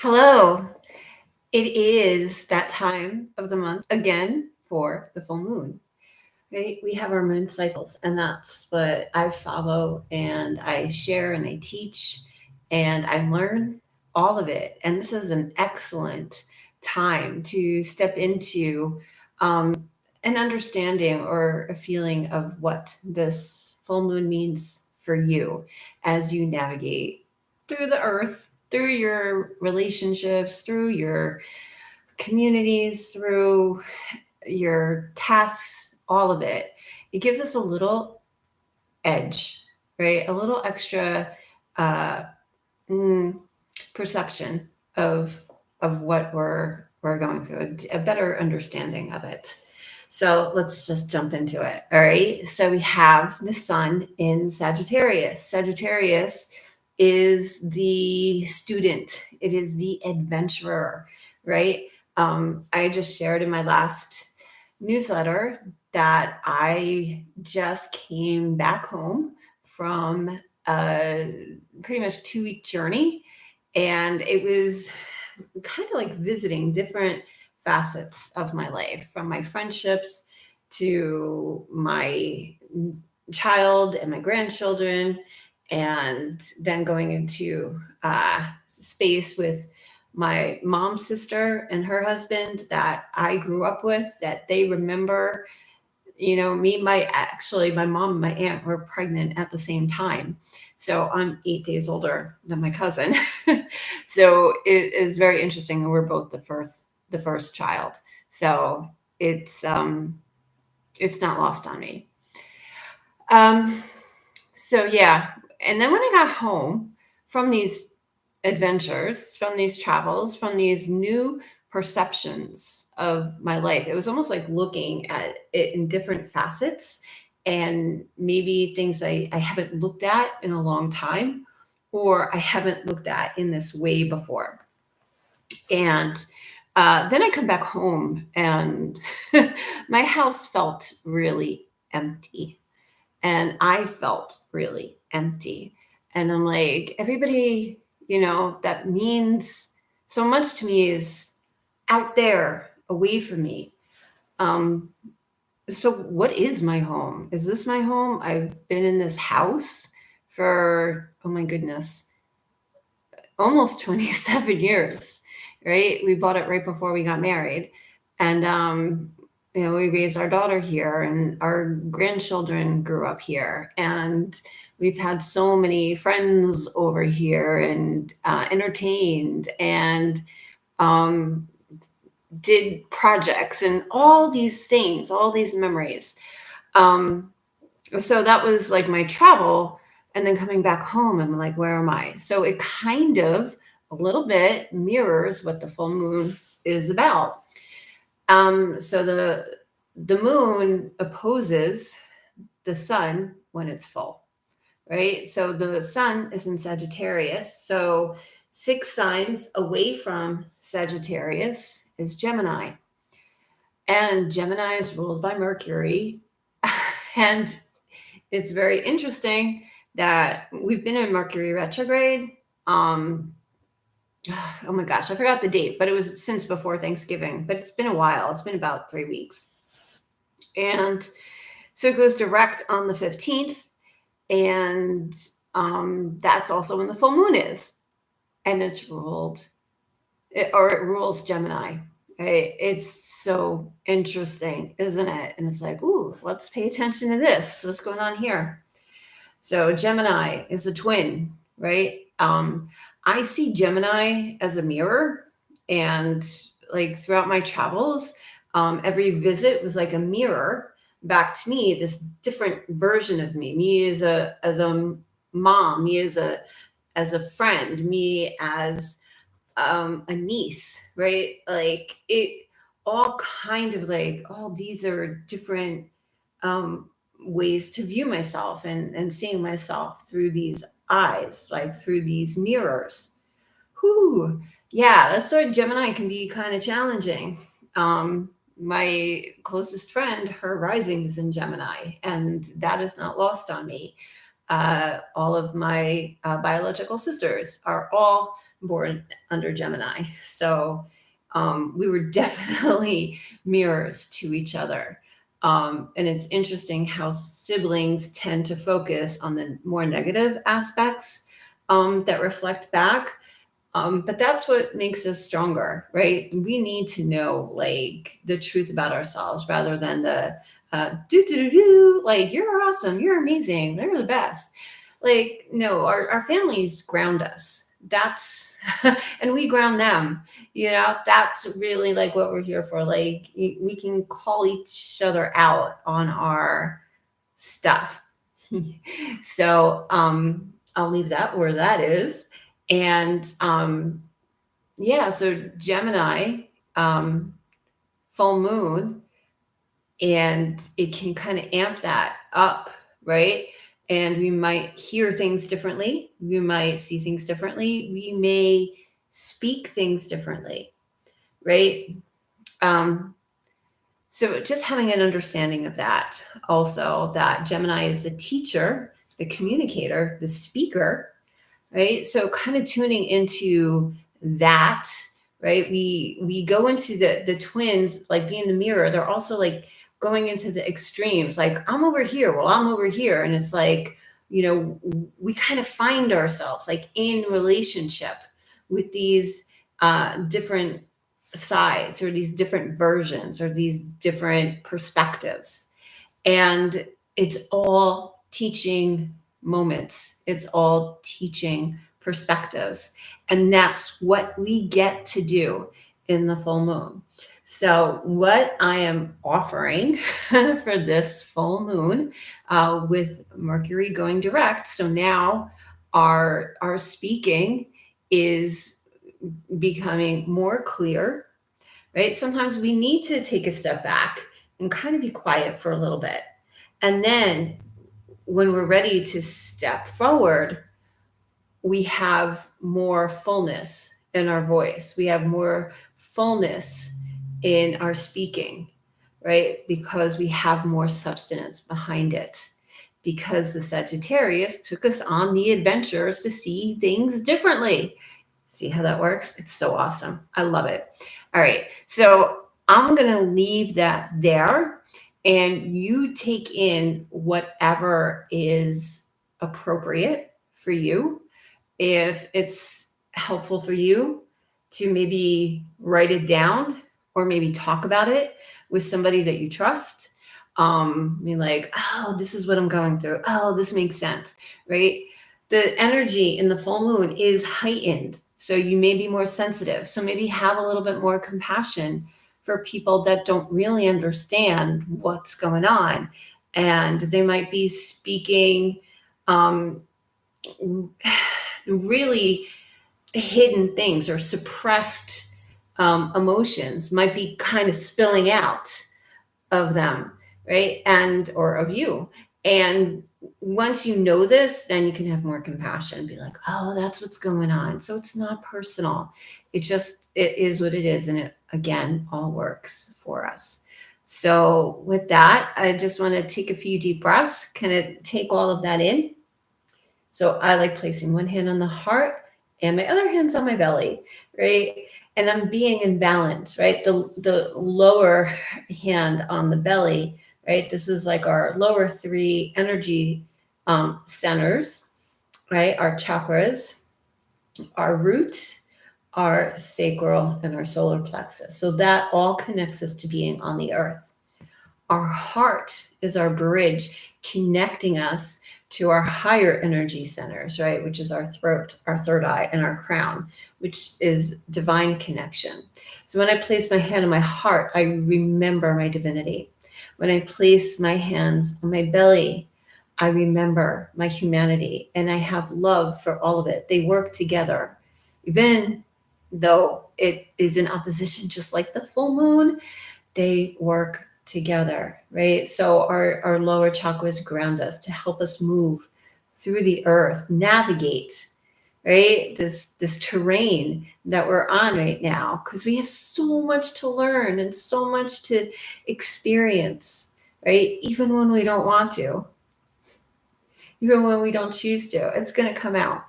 Hello. It is that time of the month again for the full moon. Right? We have our moon cycles, and that's what I follow and I share and I teach and I learn all of it. And this is an excellent time to step into an understanding or a feeling of what this full moon means for you as you navigate through the earth, through your relationships, through your communities, through your tasks, all of it. It gives us a little edge, right? A little extra uh, mm, perception of what we're going through, a better understanding of it. So let's just jump into it. All right. So we have the sun in Sagittarius. Sagittarius is the student, it is the adventurer, right? I just shared in my last newsletter that I just came back home from a pretty much 2 week journey. And it was kind of like visiting different facets of my life, from my friendships to my child and my grandchildren, and then going into space with my mom's sister and her husband that I grew up with, that they remember. My mom and my aunt were pregnant at the same time. So I'm 8 days older than my cousin. So it is very interesting. And we're both the first child. So it's not lost on me. Um, so yeah. And then when I got home from these adventures, from these travels, from these new perceptions of my life, it was almost like looking at it in different facets, and maybe things I haven't looked at in a long time, or I haven't looked at in this way before. And then I come back home and my house felt really empty, and I felt really empty. And I'm like, everybody, that means so much to me is out there, away from me. Um, so what is my home? Is this my home? I've been in this house for, oh my goodness, almost 27 years, right? We bought it right before we got married. And, we raised our daughter here, and our grandchildren grew up here. And we've had so many friends over here, and entertained, and um, did projects and all these things, all these memories. Um, so that was like my travel. And then coming back home, I'm like, where am I? So it kind of a little bit mirrors what the full moon is about. So the moon opposes the sun when it's full, right? So the sun is in Sagittarius. So 6 signs away from Sagittarius is Gemini. And Gemini is ruled by Mercury. And it's very interesting that we've been in Mercury retrograde. Oh my gosh, I forgot the date, but it was since before Thanksgiving, but it's been a while. It's been about 3 weeks. And so it goes direct on the 15th. And that's also when the full moon is. And it rules Gemini. Right? It's so interesting, isn't it? And it's like, ooh, let's pay attention to this. What's going on here? So Gemini is a twin, right? I see Gemini as a mirror, and like throughout my travels, every visit was like a mirror back to me, this different version of me as a mom, me as a friend, me as a niece, right? Like it all kind of like, all these are different um, ways to view myself, and seeing myself through these eyes, like through these mirrors. Whew. Yeah, that's why Gemini can be kind of challenging. My closest friend, her rising is in Gemini, and that is not lost on me. All of my biological sisters are all born under Gemini. So we were definitely mirrors to each other. And it's interesting how siblings tend to focus on the more negative aspects that reflect back. But that's what makes us stronger, right? We need to know like the truth about ourselves rather than the like you're awesome, you're amazing, they're the best. Like, no, our families ground us. That's and we ground them. That's really like what we're here for. Like we can call each other out on our stuff. So I'll leave that where that is. And yeah, so Gemini, um, full moon, and it can kind of amp that up, right? And we might hear things differently. We might see things differently. We may speak things differently, right? Um, so just having an understanding of that, also that Gemini is the teacher, the communicator, the speaker, right? So kind of tuning into that, right? We go into the twins, like being the mirror. They're also like going into the extremes, like I'm over here, well, I'm over here. And it's like, we kind of find ourselves like in relationship with these different sides or these different versions or these different perspectives. And it's all teaching moments, it's all teaching perspectives. And that's what we get to do in the full moon. So, what I am offering for this full moon with Mercury going direct, so now our speaking is becoming more clear, right? Sometimes we need to take a step back and kind of be quiet for a little bit. And then when we're ready to step forward, we have more fullness in our voice. We have more fullness in our speaking, right? Because we have more substance behind it. Because the Sagittarius took us on the adventures to see things differently. See how that works? It's so awesome. I love it. All right. So I'm going to leave that there and you take in whatever is appropriate for you. If it's helpful for you to maybe write it down or maybe talk about it with somebody that you trust. Like, oh, this is what I'm going through. Oh, this makes sense, right? The energy in the full moon is heightened. So you may be more sensitive. So maybe have a little bit more compassion for people that don't really understand what's going on. And they might be speaking really hidden things or suppressed emotions might be kind of spilling out of them, right? And or of you. And once you know this, then you can have more compassion, be like, oh, that's what's going on. So it's not personal. It is what it is. And it, again, all works for us. So with that, I just want to take a few deep breaths, kind of take all of that in. So I like placing one hand on the heart and my other hand's on my belly, right? And I'm being in balance, right? The lower hand on the belly, right? This is like our lower three energy centers, right? Our chakras, our root, our sacral, and our solar plexus. So that all connects us to being on the earth. Our heart is our bridge connecting us to our higher energy centers, right? Which is our throat, our third eye, and our crown, which is divine connection. So when I place my hand on my heart, I remember my divinity. When I place my hands on my belly, I remember my humanity and I have love for all of it. They work together. Even though it is in opposition, just like the full moon, they work together, right? So our lower chakras ground us to help us move through the earth, navigate, right? This terrain that we're on right now, because we have so much to learn and so much to experience, right? Even when we don't want to. even when we don't choose to. It's going to come out.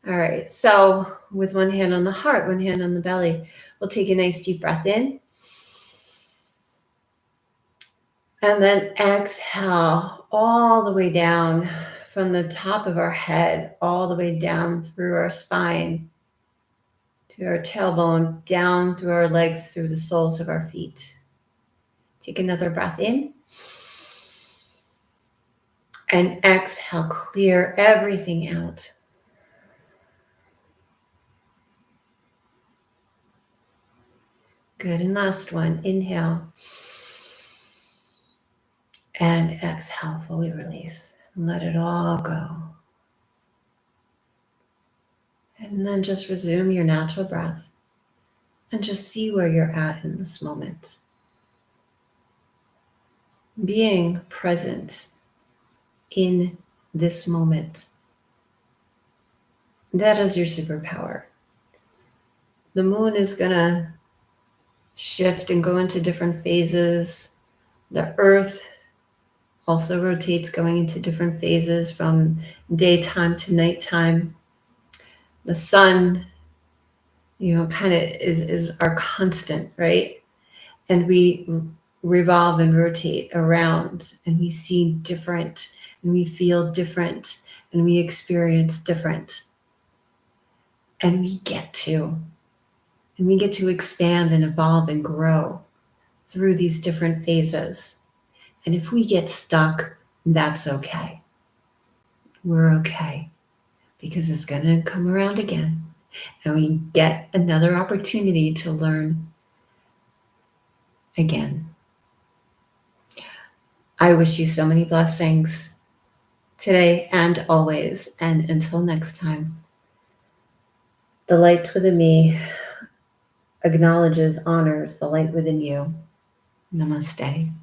All right. So with one hand on the heart, one hand on the belly, we'll take a nice deep breath in. And then exhale all the way down from the top of our head, all the way down through our spine, to our tailbone, down through our legs, through the soles of our feet. Take another breath in. And exhale, clear everything out. Good, and last one, inhale. And exhale, fully release. Let it all go. And then just resume your natural breath and just see where you're at in this moment. Being present in this moment. That is your superpower. The moon is going to shift and go into different phases. The earth also rotates, going into different phases from daytime to nighttime. The sun, kind of is our constant, right? And we revolve and rotate around, and we see different, and we feel different, and we experience different. And we get to expand and evolve and grow through these different phases. And if we get stuck, that's okay. We're okay, because it's going to come around again, and we get another opportunity to learn again. I wish you so many blessings today and always. And until next time, the light within me acknowledges, honors the light within you. Namaste.